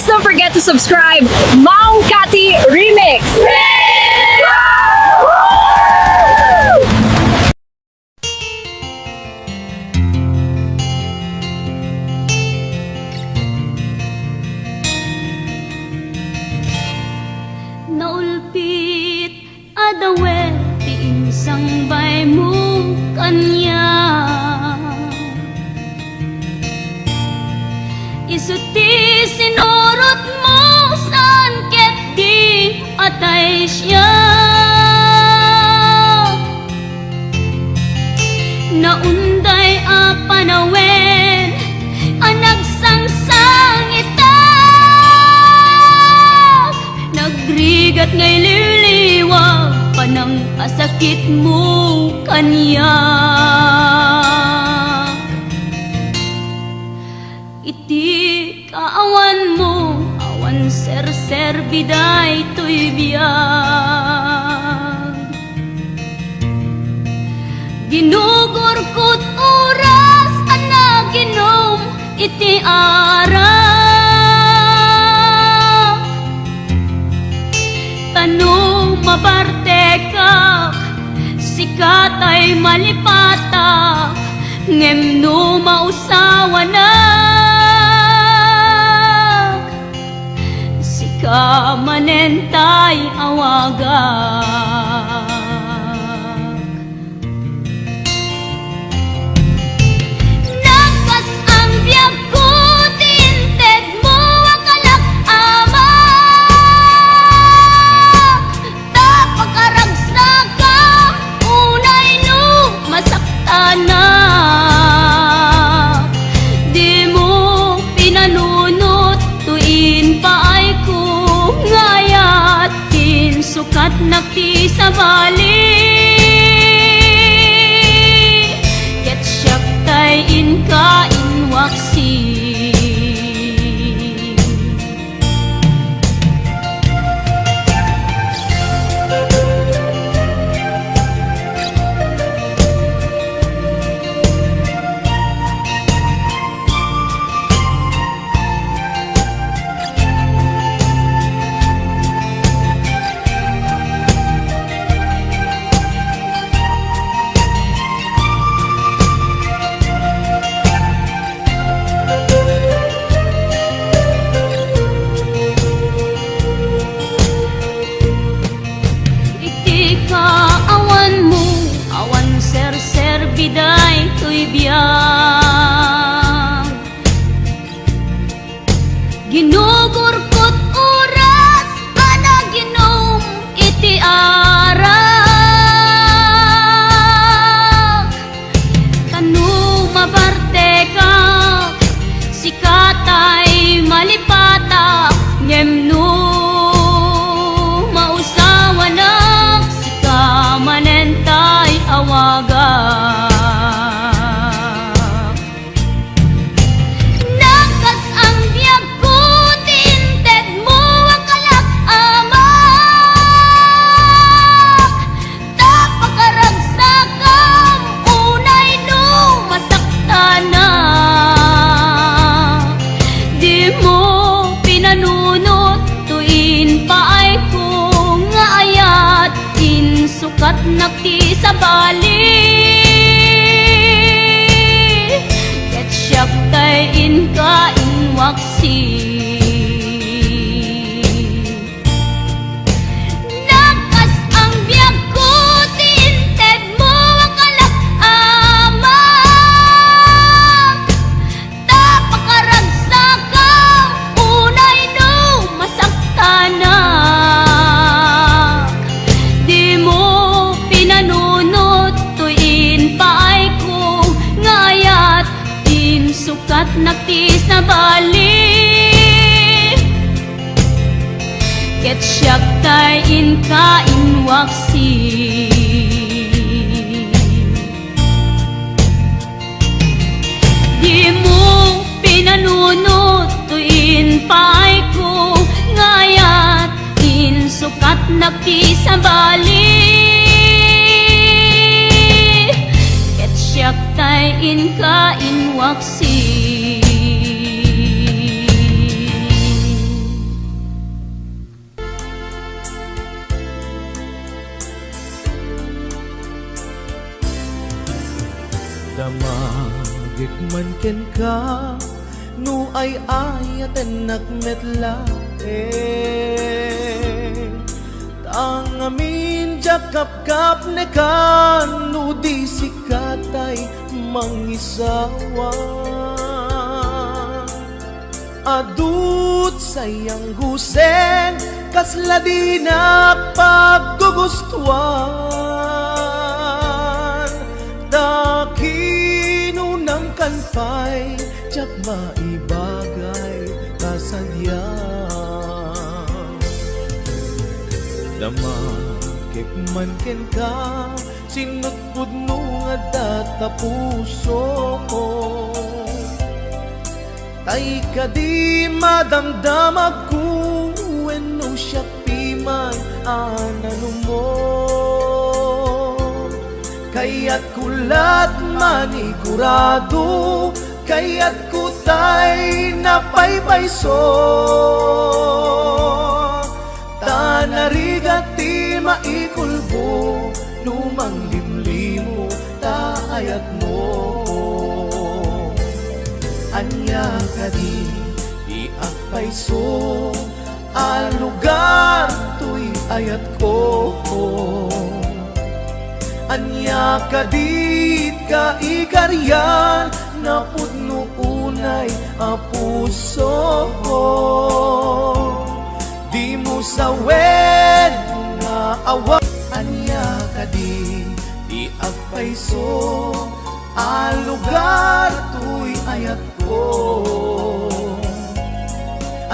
don't forget to subscribe. Maong Kati Remix! Naulpit adawe ti insang bay mo kanya isuti sinurot mo saan ket di atay siya naunday a panawen anagsangsang nagrigat ngay liliwag panang asakit mo kanya iti kaawan mo awan ser biday to'y biyag ginugurkot oras anaginom iti tanong maparte ka sikat ay malipata ngem no mausawa na sika manentay awagak nagpas ang biyag ko tinted mo akalak ama na di mo pinanunot tuin pa ay kung ngayatin sukat nakti sa bali ket siyak tay inka inwaksi biday to'y biyag ginugurkot oras anaginom iti arak tanong maparte ka sikatay malipata ngem no mausawa na sika manentay awaga sukat nakti sa bali ket siyak tay inka inwaksi nagkas ang biyag ko tinted mo akalak ama tapakaragsakam unay no masaktana sukat nakti sa bali ket siyak tay inka inwaksi di mo pinanunot tuin paay ko ngayat sukat nakti sa bali ket siyak tay inka inwaksi man ken ka nu ay ayaten nakmetla tang amin jakap-kap ne kan nu di sikatay mangisawa adut sayang gusen kasla di paggugustuhan dakino ng kanpay jak maibagay kasadya dama kekman ken ka sinutpud no nga data puso ko tay kadi madamdamag ko wenno siya piman anano mo kaya't kulat manigurado kaya't kutay napaypayso tanarigat ti maikulbo lumang limlimo taayat mo anya kadi iagpayso a lugar tuy ayat ko anya kadit kaikaryan na pudno unay a puso di mo sawen nga awa anya kadi di agpayso a lugar tuy ayat ko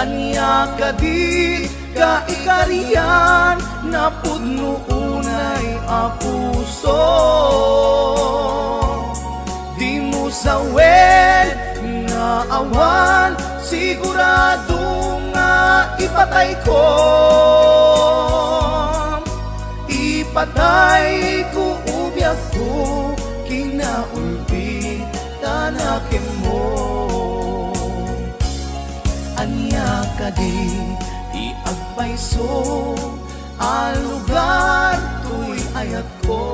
anya kadi kaikarian na pudno unay a puso di mo sawen nga awan sigurado nga ipatay ko ubyak ko kinaulpi tanakin mo anya kadi iagpayso a lugar tuy ayat ko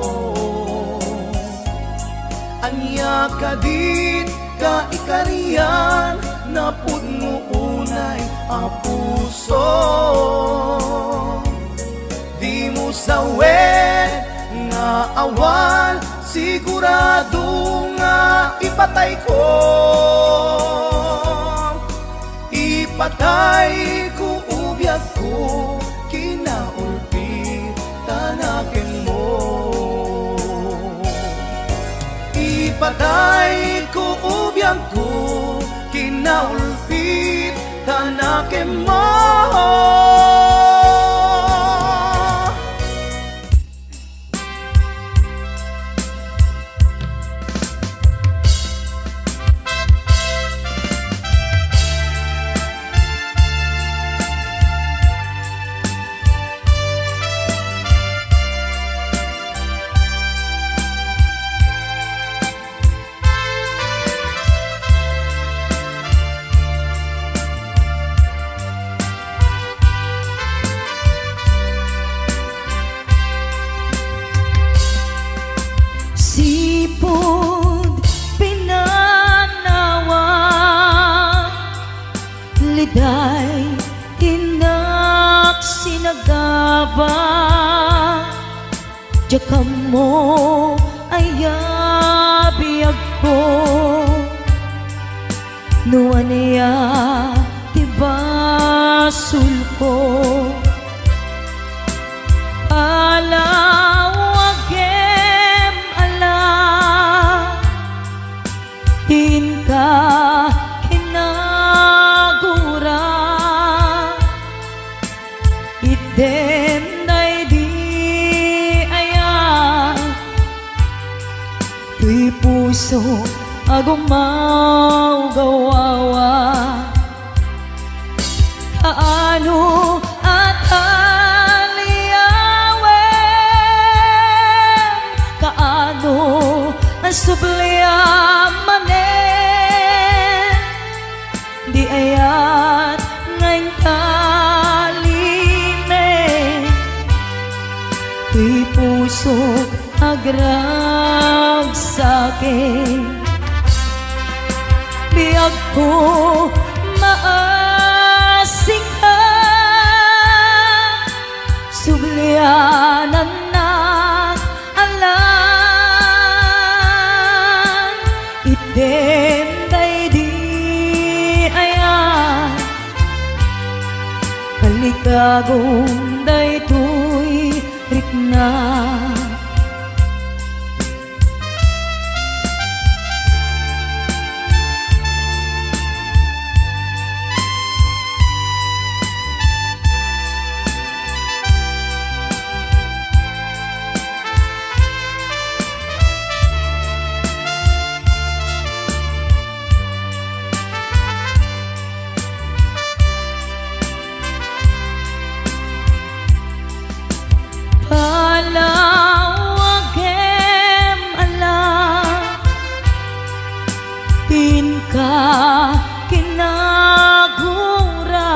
anya kadit kaikarian na pudno unay a puso di mo sawen nga awan sigurado nga ipatay ko ubyak ko kinaulpi tanakin mo ipatay ko ubyak ko kinaulpi tanakin mo sipod pinanawa liday hinak sinagaba jakam mo ayabiyag ko nuan niya tibasul ko alawagem ala din ka kinagura item day di ayan tuy puso agumaw gawawa kaano at aliyawen kaano subliamanen di ayat ngayon kaline tuy pusok agrag sa'kin biyag ko maasing ka, sublianan na alam, item day di ayan, kalikagong day tuy rikna. Palawagem alam, tin ka kinagura,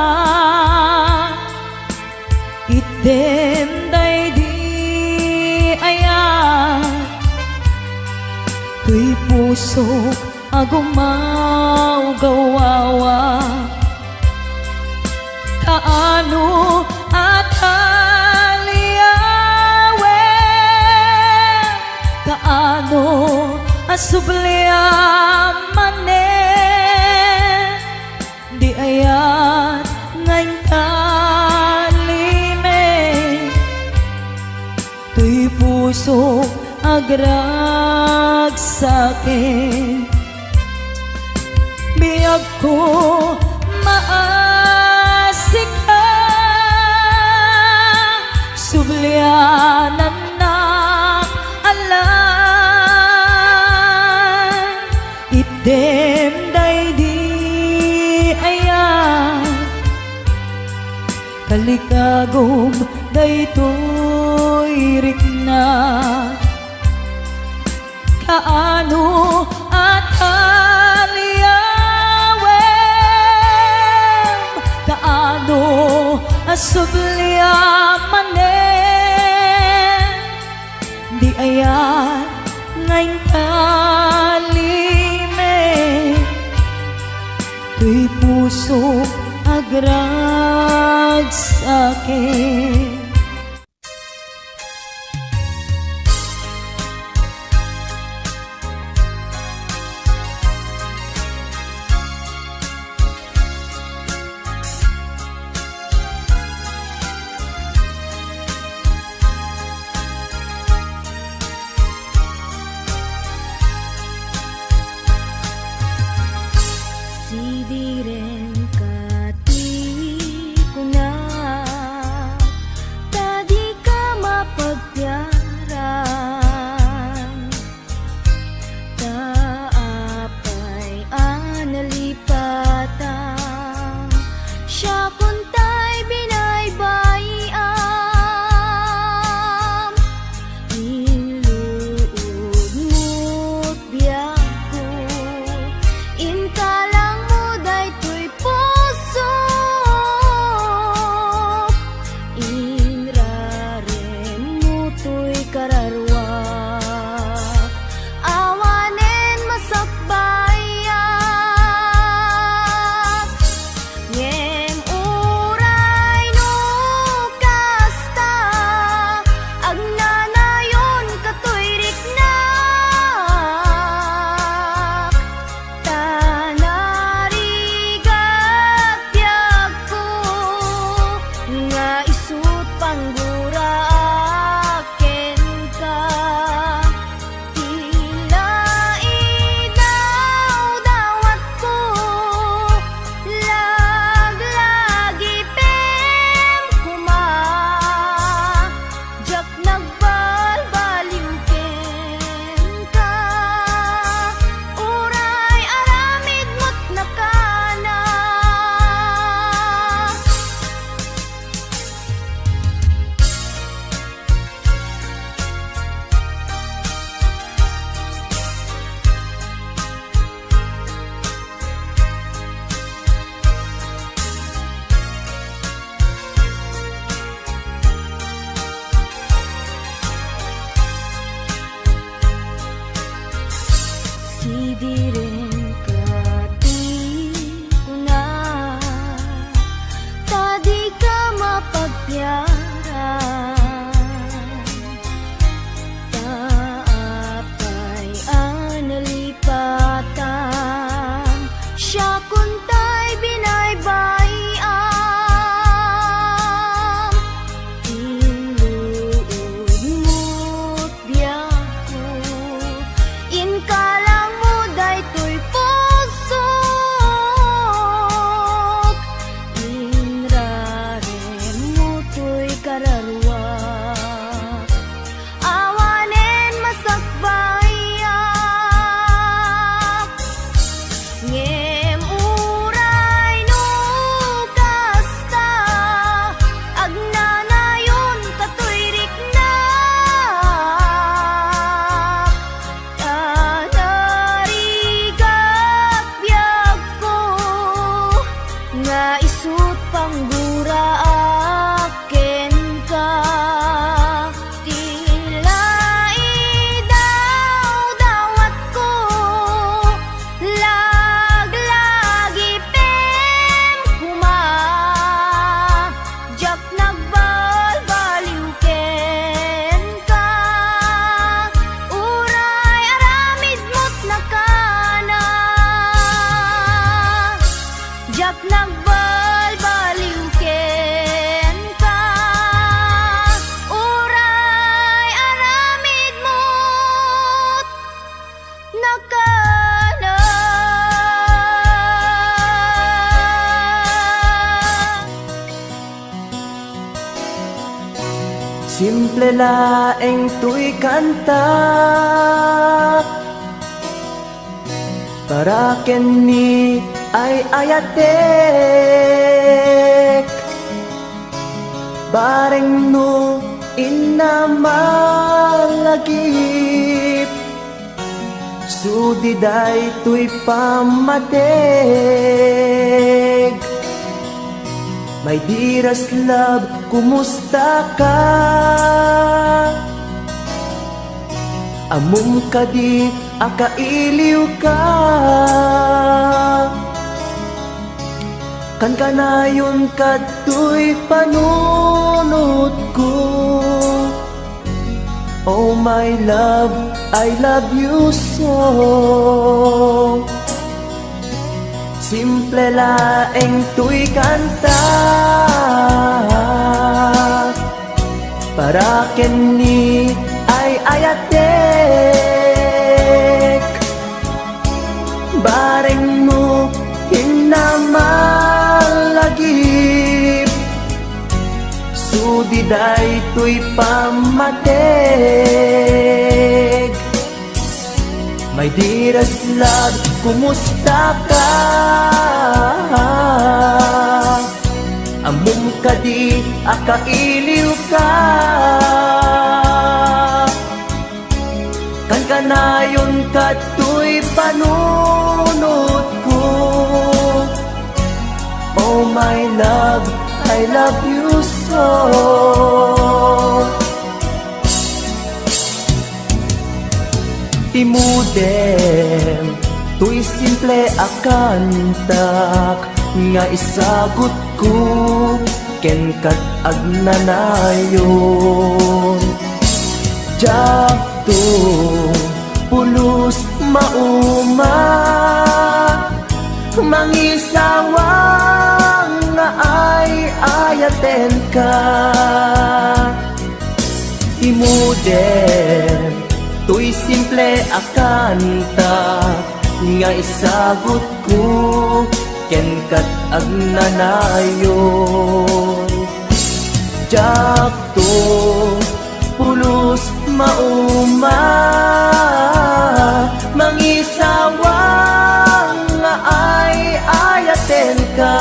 item day di ayan, tuy pusok agumaw gawawa, kaano at kaano asubliaman di ayat ngayon kalime, tuy puso agrag sakin, biyag ko maasik ka, sublianan na alam, item day di ayan, kalikagom day tuy rikna, kaano at aliyawem, kaano asubliaman di ayan ngayon kalime, tuy puso agrag sakin. Sidiren kati ko na, tadi ka mapagtiyaran, taapay analipatan, siya kuntay binaybayam, inluod mo't biyak ko, inka lang mo day tuy puso, inrarem mo tuy kararwa, awanen masakbayak, ngem pusut panggura akin ka. Tila idaw-dawat ko, laglagi pem kuma. Jak nagbalbaliw ken ka, uray aramid mo't nakana. Jak nagbalbaliw ken ka, uray aramid mo't nakana. Simple laeng tuy kanta para kenni ay ayatek. Bareng no inamalagip, sudiday tuy pamatek. My dearest love, kumusta ka? Amum ka di, akailiw ka. Kan kanayon kato'y panunod ko. Oh my love, I love you so. Simple laeng tuy kanta para kenni ay ayatek. Bareng mo hinamalagip, sudiday tuy pamatek. My dearest love, kumusta ka? Amum ka di, akailiw ka. Kan kanayon kato'y panunod ko. Oh my love, I love you so. Timudem, tuy simple akantak, nga isagot ko, ken kat agnanayon. Jakto, pulos mauma, mangisawang nga ay ayaten ka. Timudem, tuy simple akanta, nga isagot ko, ken kat agnanayon. Jakto, pulos mauma, mangisawang nga ay ayaten ka.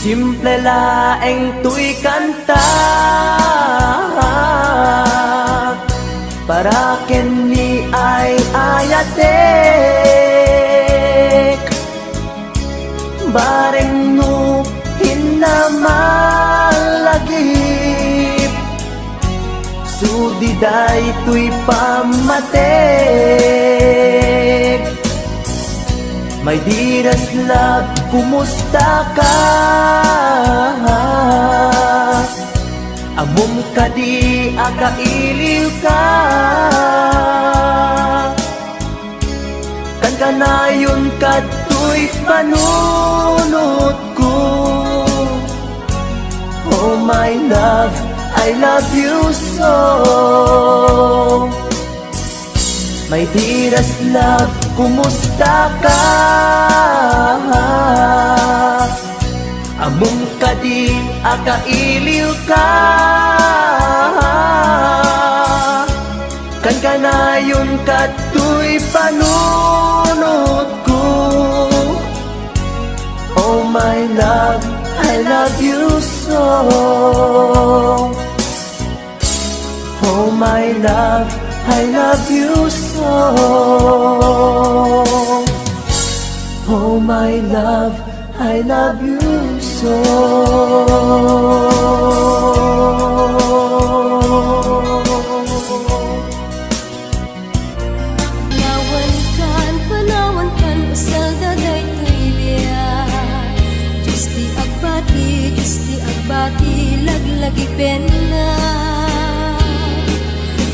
Simple laeng tuy kanta para kenni ay ayatek. Bareng no hinamalagip, sudiday tuy pamatek. My dearest love, kumusta ka? Amum ka di, akailiw ka. Kan kanayon kato'y panunod ko. Oh my love, I love you so. My dearest love, kumusta ka? Among kadin akailiw ka, kan kanayon kato'y panunod ko. Oh my love, I love you so. Oh my love, I love you so. Oh my love, I love you so. Panawan kan, usal daday tuibya. Justi agbati, laglagi pena.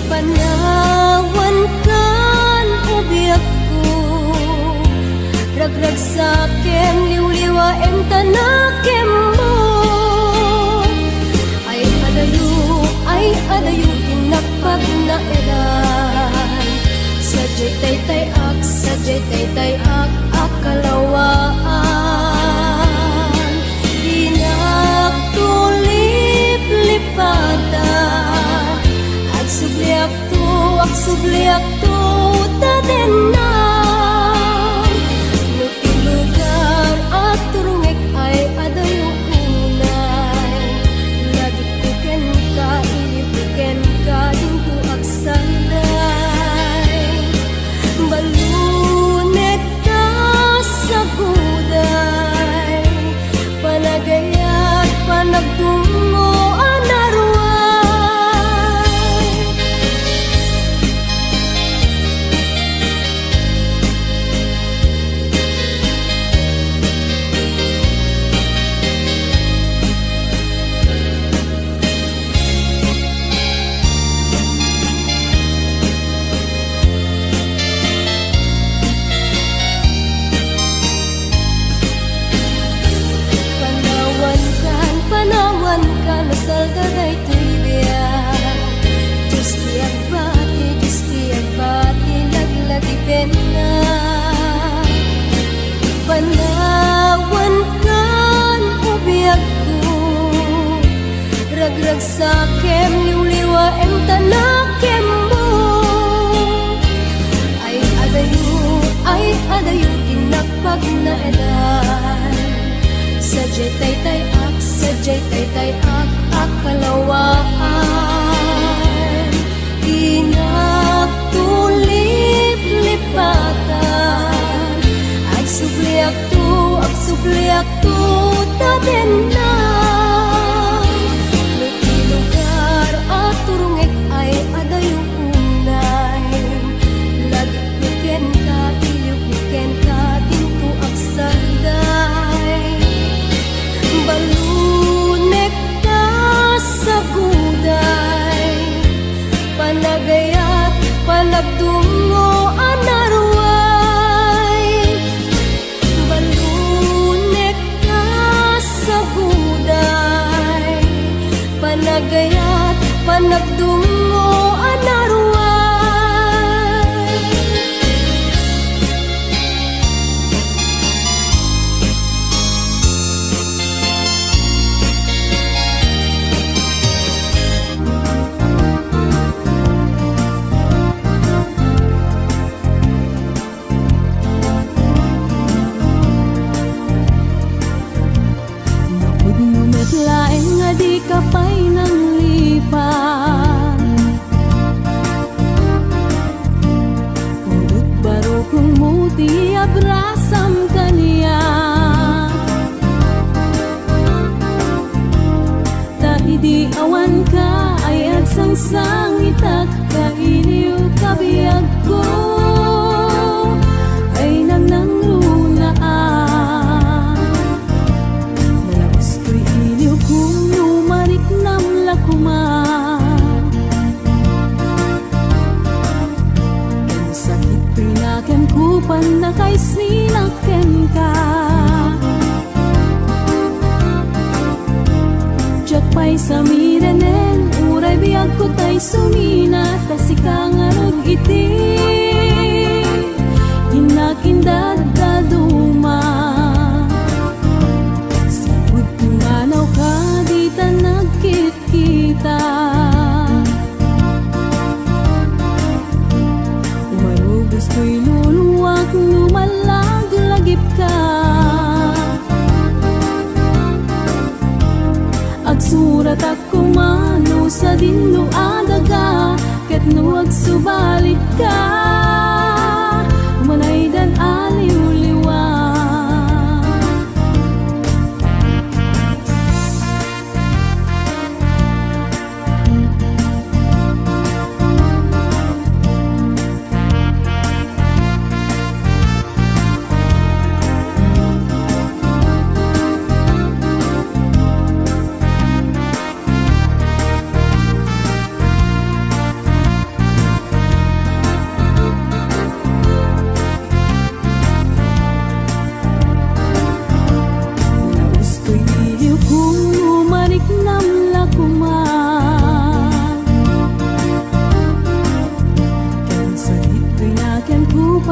Panawan kan, ubiyak ko. Ragrag sakem, liwliwa em tanakem mo. Ay adayo, tinapag na eran. Sadyay taytay ak, akalawaan. Dinagtulip lipatan. Ak subliak to, tadenan. Nutilugar at turungek ay adayo unay. Lagit puken ka, inipuken ka, dinto ak sanday. Balunek ka sa guday, panagayat, panagtungo, anarway. Panawan ka, nasal daday tuibya. Justi agbati, laglagi pena. Panawan kan, ubiyak ko. Ragrag sakem, liwliwa em tanakem mo. Ay adayo, tinapag na edan. Sadyay taytay ak, akalawaan. Dinagtulip lipatan. Ak subliak to, tadenan. Nutilugar at turungek ay adayo unay. Lagi puken ka, ilipuken ka, dinto ak sanday. Balunek ka sa guday, panagayat, panagtungo, anarway. Balunek ka sa guday, panagayat, panagtungo, anarway. Laeng nga di ka pa'y nang lipan. Pulot baro kong muti abrasam kaniya. Ta idi awan ka ayat sang itak kailiw kabiyag ko. Ay nang lunaan. Nalabos ko'y iliw kung numarik nam lakuman. Yan sakit pinakem kupan na kay sinaken ka. Diyak pa'y samirenen uray biyag ko tay sumina. Tasikang arog iti inakindad kaduma. Sabud Agsurat ako mano sa dinlo adaga, ket nuwag subalit ka, manay dan aliw-liwa.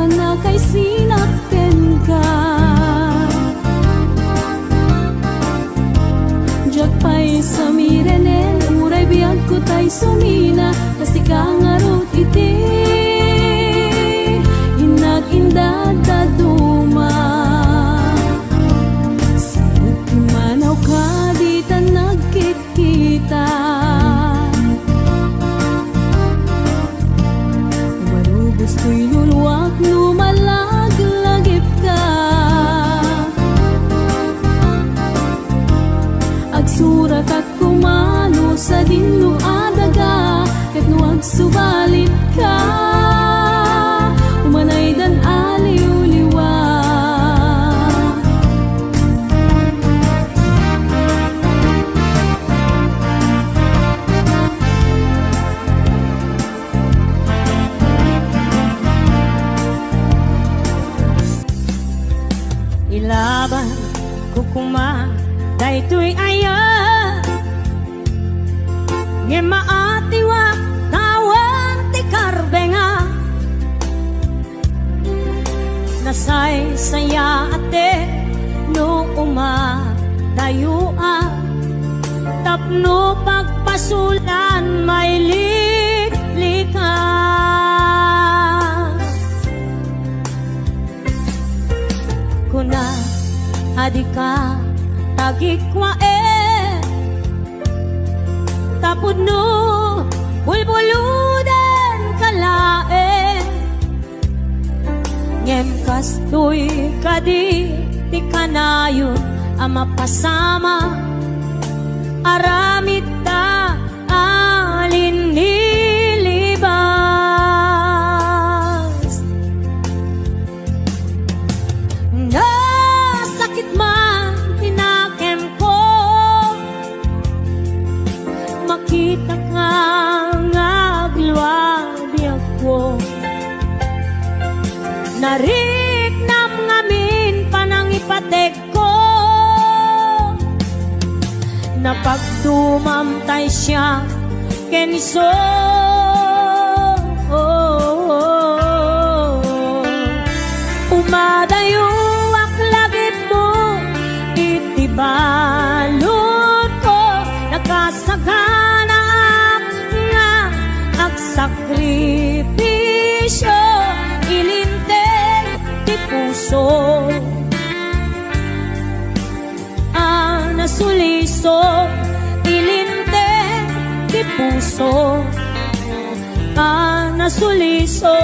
Na kay sinakten ka, jak pa'y samirenen, uray biyag ko tay sumina, kasi kangarot iti inag-indad daduma. Sinut manaw ka di ta nagkit-kita, gusto'y luluwak, lumalaglagip ka. Agsurat at kumano sa dinlo adaga, ket nuwag subalit ka, umanay dan aliw-liwa. Ilaban ko kuma daytoy aya nge maatiwa tawan ti karbenga nasay saya ate no uma dayua tapno pagpasulan may liklika. Kuna adika tagikwa tapod no bulbuludan kalae ngem kastoy kadi ti kanayon ama pasama aramid ta alin nilibas. Nasakit man tinakem ko, makita ka ngagluwabi ako. Nariknam ngamin panang ipatek ko, napagdumamtay siya keniso. Umadayo aklagip mo, itibalot ko, nakasagana nga agsakripisyo, ilinteg ti puso. Nasuliso, ilinteg ti puso. Nasuliso.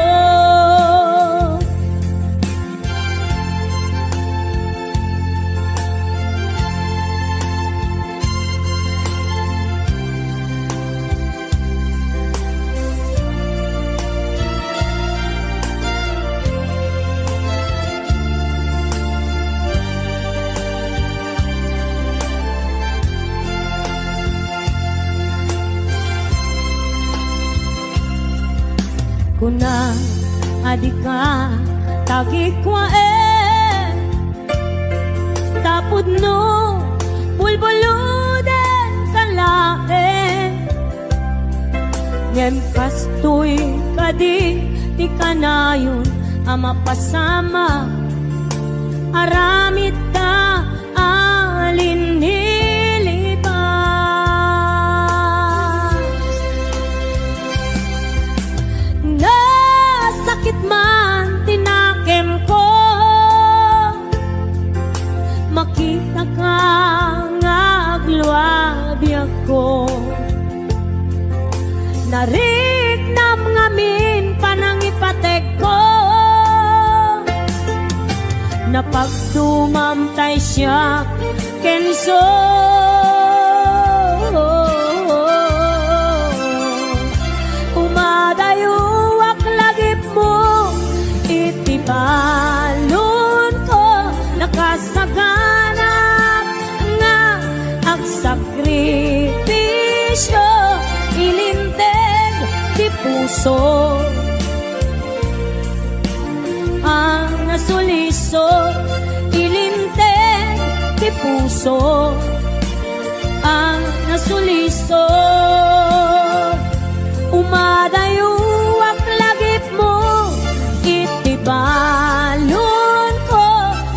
Kuna adika tagikwa tapod no bulbuludan kalae ngem kastoy kadi ti kanayon ama pasama aramid ta alin sakit man tinakem ko, makita ka ngagluwabi ko. Nariknam ngamin panangipatek ko, napagtumamtay siya kenso. Umadayuak lagip mo, itibalon ko, nakasaganap nga ang sakripisyo, ilinteg di puso ang nasuliso, ilinteg di puso ang nasuliso. Umadayuak lagip mo, itibalon ko,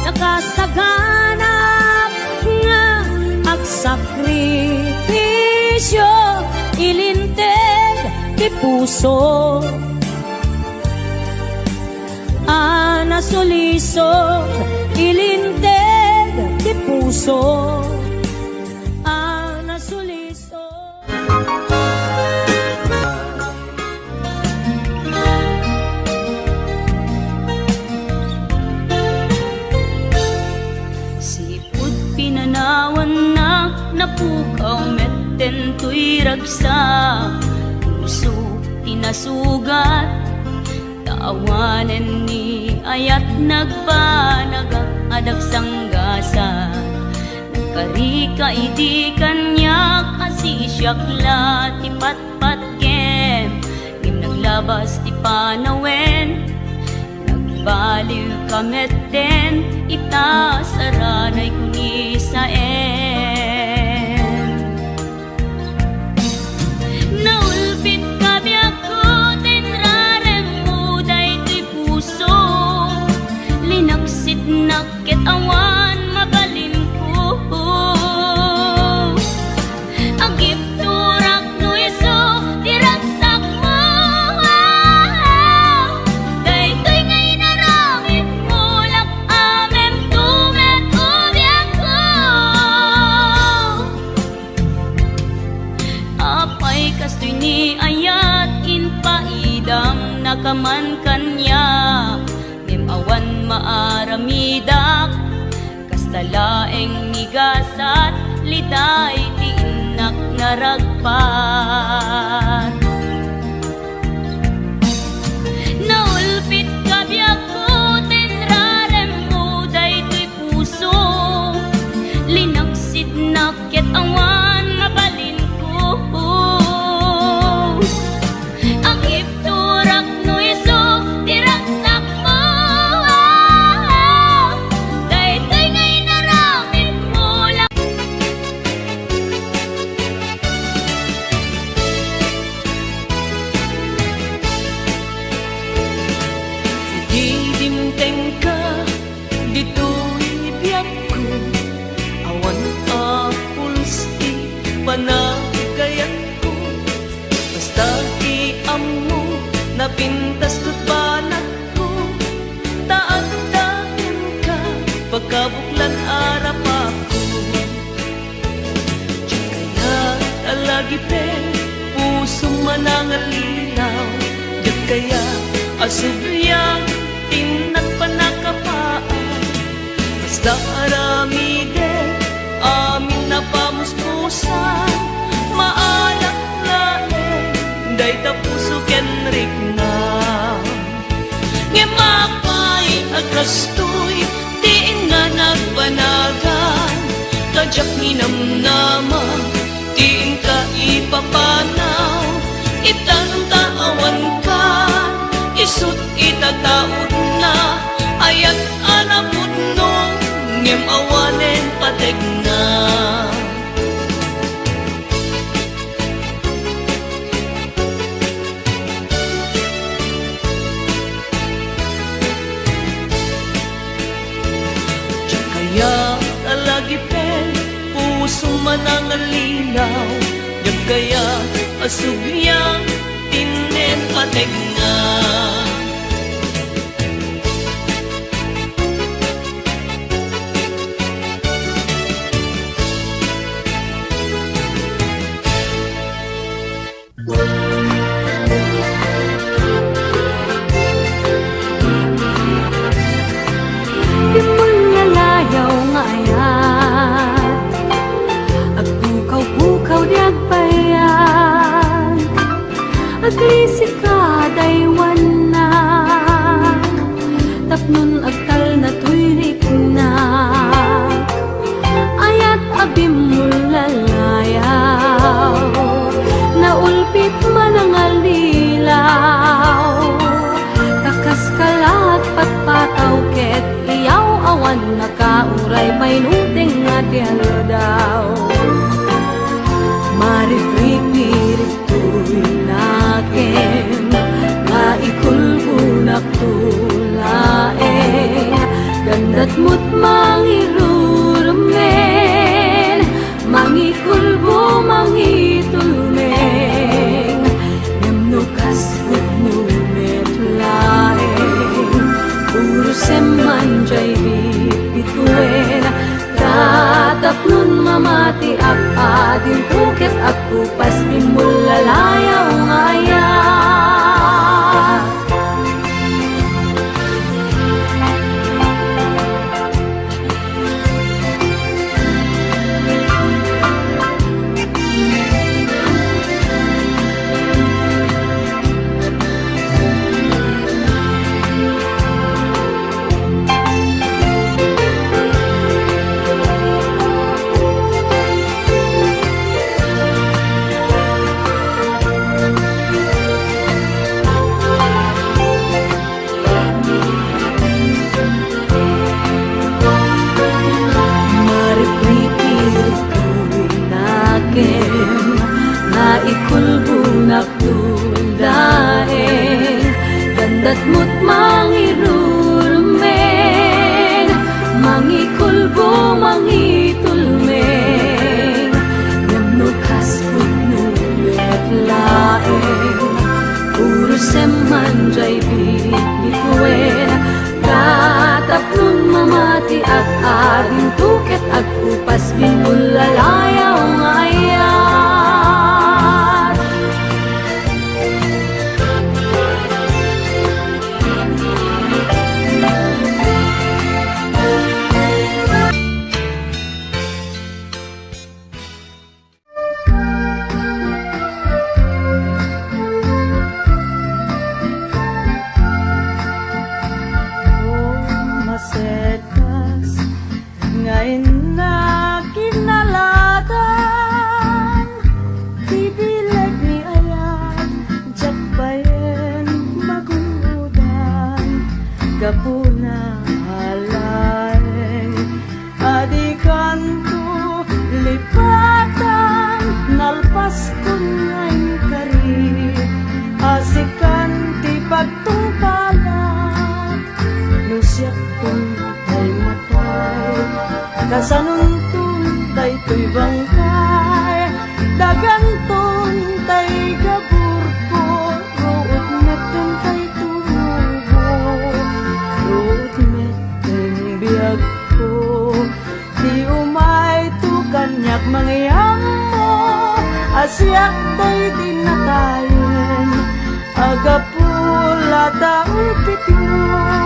nakasaganap nga ang sakripisyo, ilinteg di puso ang nasuliso, ilinteg di puso ang nasuliso. Sipud pinanawan na napukaw metten tuy ragsa, puso tinasugat, taawanen ni ayat nagbanagak adak sanggasa. Nagkarika idi kanyak asisyakla ti patpat kem, ngim naglabas ti panawen, nagbaliw kamet den itasaranay kuni sa naulpit kabiyak ko tenrareng muday tuy puso, linaksit nakit awan mabalin ko. Agip turak no iso diragsak mo, daytoy ngay naramit mo lak amem tumet ubiyak ko. Apay kastoy ni ayat inpaidam nakaman kanya, ngem awan maaramidak kastalaeng nigasat liday ti inak naragpat. Naulpit kabiyak ko tenrarem mo daytoy puso, linaksid nakit awan mabalin ko. Agip turak no iso diragsak mo, daytoy ngay naramit mo lang. Didimteng ka, dito'y biyak ko, awan apuls ti panagayat ko. Basta iamo, napintas ko't banat ko, taagdagan ka, pagkabuklan arap ako. Diyan kaya talagi pe, puso manangalilaw, diyan kaya asubiyang tinat panakapaan. Basta aramide, amin na pamuspusan, maalak lae, day tapuso kenrik na. Ngemapay agastoy, tiin nga nagbanagan, kajak ninamnama, tiin ka ipapanaw, itanong ka, isut itataod na, ayat anapod no, ngem awanen pateg na. Diyan kaya talagi pen, puso manangalilaw, diyan kaya asubiyang tinen pateg na. agbayag aglisi ka daywan na tapnon agtal na tuyrik na ayat abimulalayaw naulpit manangalilaw takas kalat patpataw ket iyaw awan nakauray may nuteng nga daw mariprit tuy nakem nga ikulbunak tulae gandat mo't mangirurumen mangikulbo mangitulmeng yamnukas utnumet laeng urusem manjay bipituen tatapnun mamati ak adin tuket ak kupas bimulalayaw ngayat ikulbunak tundaeng gandat mo't mangirurumen mangikulbo mangitulmeng yamnukas utnumet laeng urusem manjay bipituen katapnun mamati at adin tuket at kupas bimulalayaw ngayat Kapuna halay adikanto lipatan nalpas ko ngayon kari asikan ti pagtungpalan nusyak tuntay matay kasanuntun tay tuy bangkay daganton tay gabur ko root metun tay di umay tu kanyak mangyang mo asyak day dinatayin agapula taulpit mo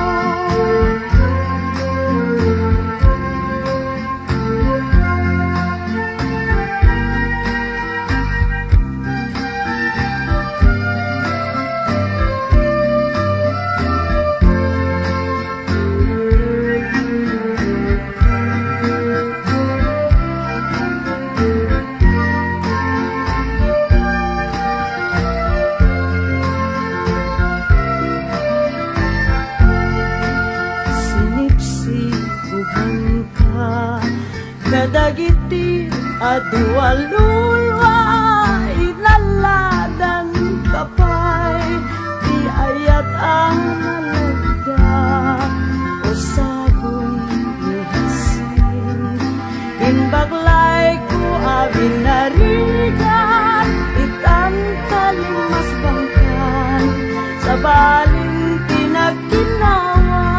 kadagiti adualulwa inaladan kapay di ayat ang nalagda o sabon ihasin inbaglay ko abinarigan itan kalimas bangkan sa baling pinagkinawan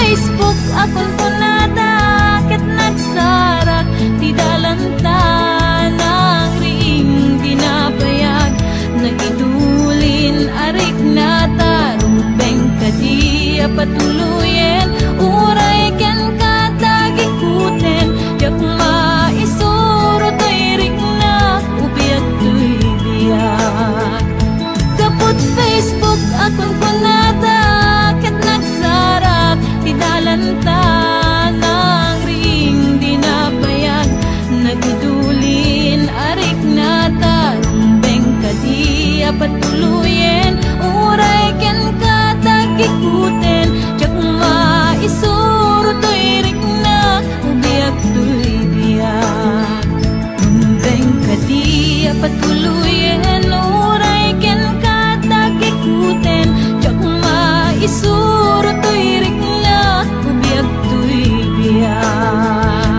Facebook akon punada ket nagsarak ti dalanta nang ring dinapayag nagidulin arik na tarubeng kadi patuluyen uray ken katagikuten yak maisuro toy ring na ubiyak toy biyak kaput Facebook akon punada ket nagsarak ti dalanta nang ring dinapayag nagidulin arik na tarumbeng kadi patuluyen uray ken katagikuten jak maisuro toy rik na ubiyak toy biyak rumbeng kadi patuluyen uray ken katagikuten jak maisuro toy rik na ubiyak toy biyak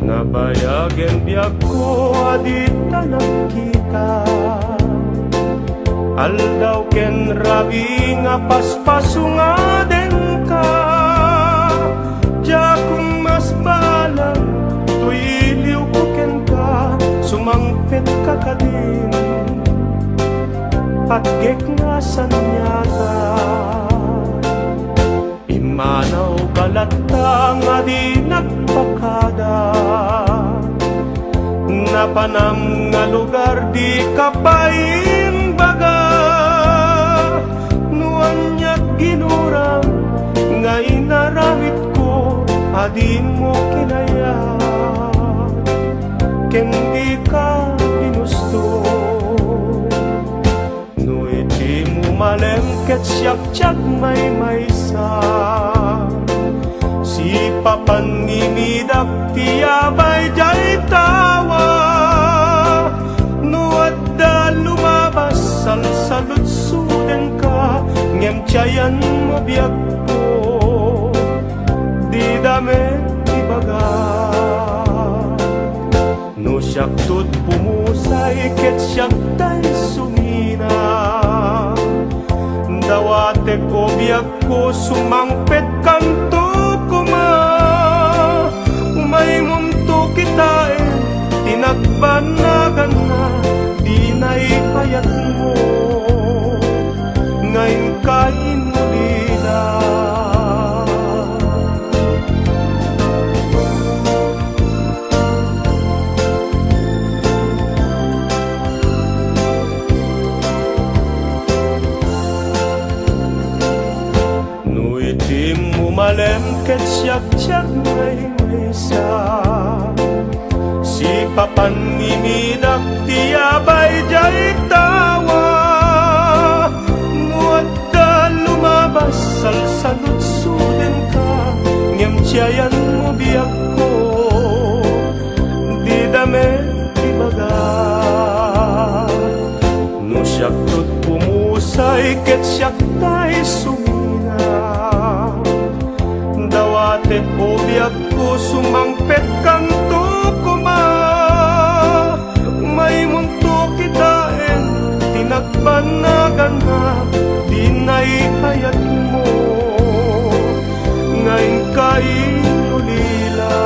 Nabayagen biyak ko adita nakita aldaw ken rabi nga paspaso nga den ka jakong mas balang tuyiliw ko ken ka sumangpet ka kadin patgek nga sanyaga imanaw balata nga di nagpakada napanam nga lugar di kapain baga nuan niya't ginurang nga inarawit ko adi mo kinaya ken di ka ginusto no iti mo malengket siyak may maysa si papanimidak tiyabay jay tawa nuad da lumabas salsalud suden ka ngem tiyayan mo biyak ko di damit ibaga no siyak tut pumusay ket siyak tay sumina dawate ko biyak ko sumangpet kanto umay munto kitain tinagbannagan na di naipayat mo ngayon kain ulila no itim umalem ket siyak may maysa si papanimidak tiyabay jay tawa nuat ka lumabas salsalud suden ka ngem tiyayan mo biyak ko di damit ibaga no siyak tut pumusay ket siyak tay sumina dawate ko biyak ko sumangpet kanto kuma may munto kitain tinagbannagan na di naipayat mo ngayon kain ulila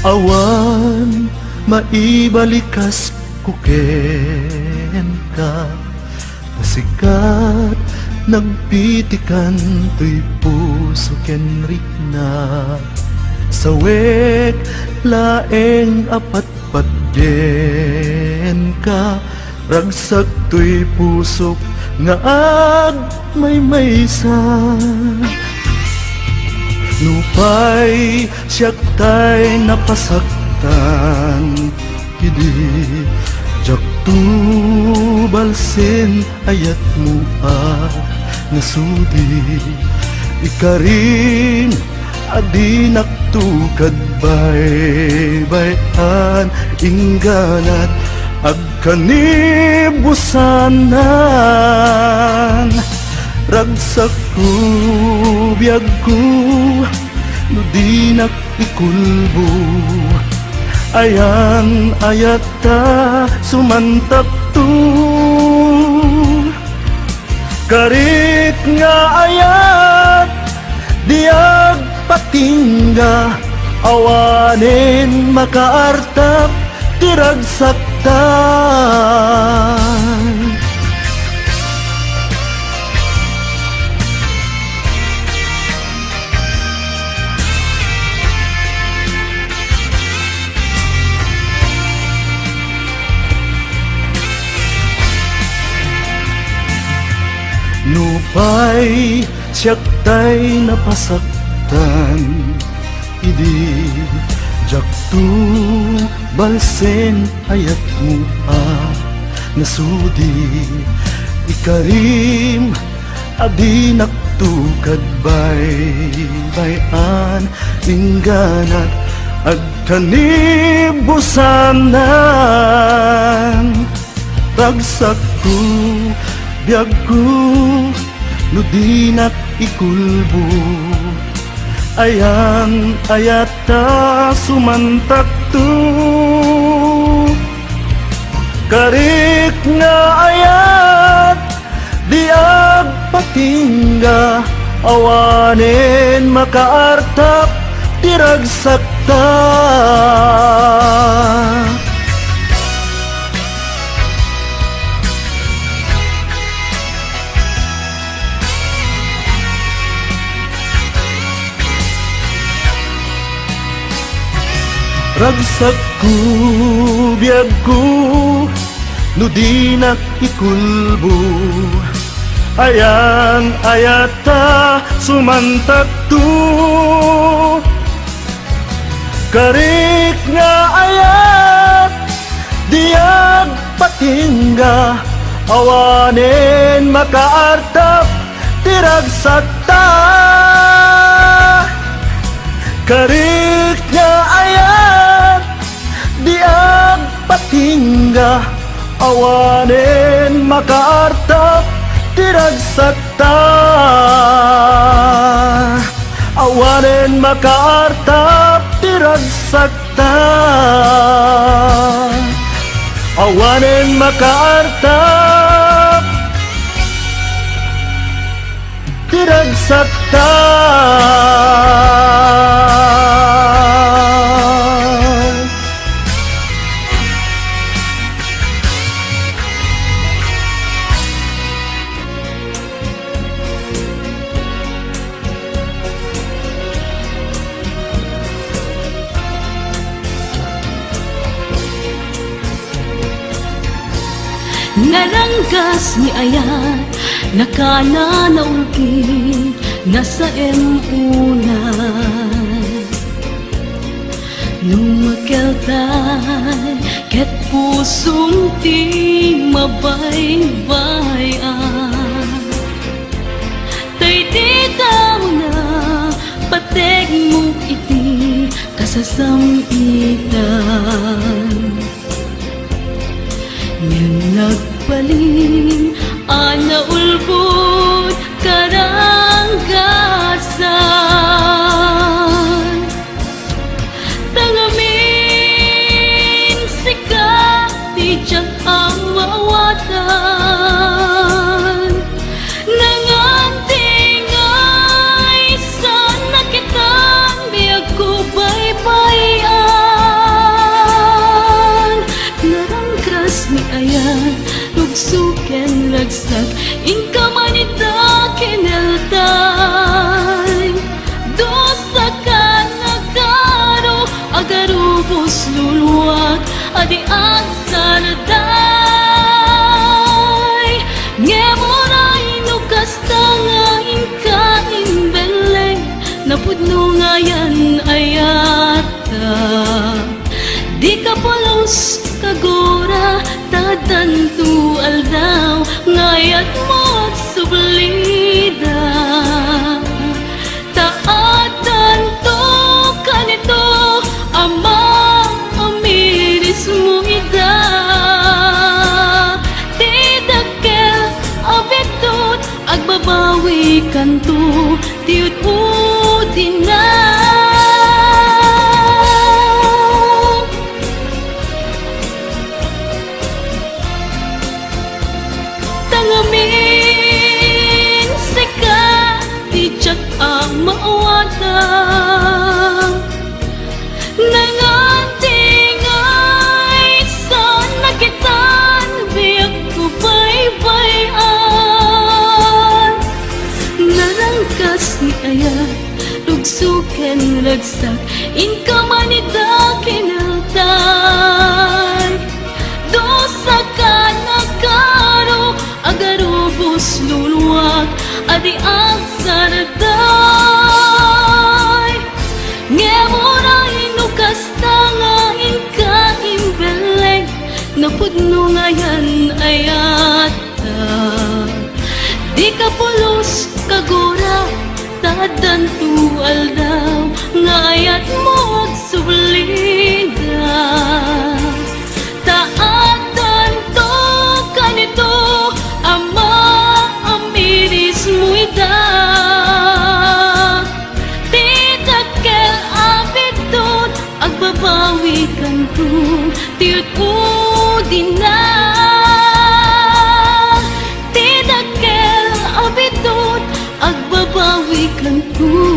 awan maibalikas kuken ka pasikat nagpitikan to'y puso ken rikna. Sawek laeng apat patgen ka, ragsak to'y pusok nga ag may maysa. Nupay siyak tay napasaktan, idi jak tubalsin ayat mo nasudi. Ikarin adi naktukad bay-bayan ingganat agkanibusanan. Ragsak ko biyag ko no di nakikulbo, ayan ayata sumantak to. Karit nga ayat diag patingga, awanin makaartap tiragsaktan. Nupay siyak tay napasaktan, idi jak tu balsen ayat mo nasudi. Ikarim adi naktukad bay-bayan ingganat agkanibusanan. Ragsak ko biyag ko no di nakikulbo, ayan ayata sumantak to. Karik nga ayat diag patingga, awanin makaartap tiragsakta. Ragsak ko biyag ko no di nakikulbo, ayan ayata sumantak to. Karik nga ayat diag patingga, awanin makaartap tiragsakta. Karik nga ayat diag patingga, awanin makaartap tiragsakta. Awanin makaartap tiragsakta. Awanin makaartap tiragsakta. Naranggas ni ayat nakana naulki nasa emulan. Numakeltay ket pusong ti mabaybayan. Tay tita mo na pateg mo iti kasasamitan. Ngayon nagpaling ana ulbod karanggasan. Tangamin sikat di tiyak ang mawatan. Nangantingay sana kitang biyag ko baybayan. Narangkras ni ayan, nugsuken lagsak, ingka manita pudno ngayan ayata. Di ka polos kagora, tadantu aldaw, ngayat mo at sublida. Taatan to kanito, ama amiris mo ida. Tidakel abitot, agbabawi kanto, tiut udin na. Tangamin sika, tijak ang maawata. Nangantingay sa nakitan, biyak ko baybayan. Narangkas ni Aya, rugsuken lagsak, inka manida kinaltay. Dosa ka nagkaro, agarubos luluwag, adi ang saraday. Ngemura inukas tangain ka imbeleg, napudno ngayan ayata. Di ka pulos kagura, tadantu aldaw, ngayat mo ag sublida. Taatan to kanito, ama amiris mo ida. Tidakel abitot, agbabawi kanto, tiut udin na. Tidakel abitot, agbabawi kanto,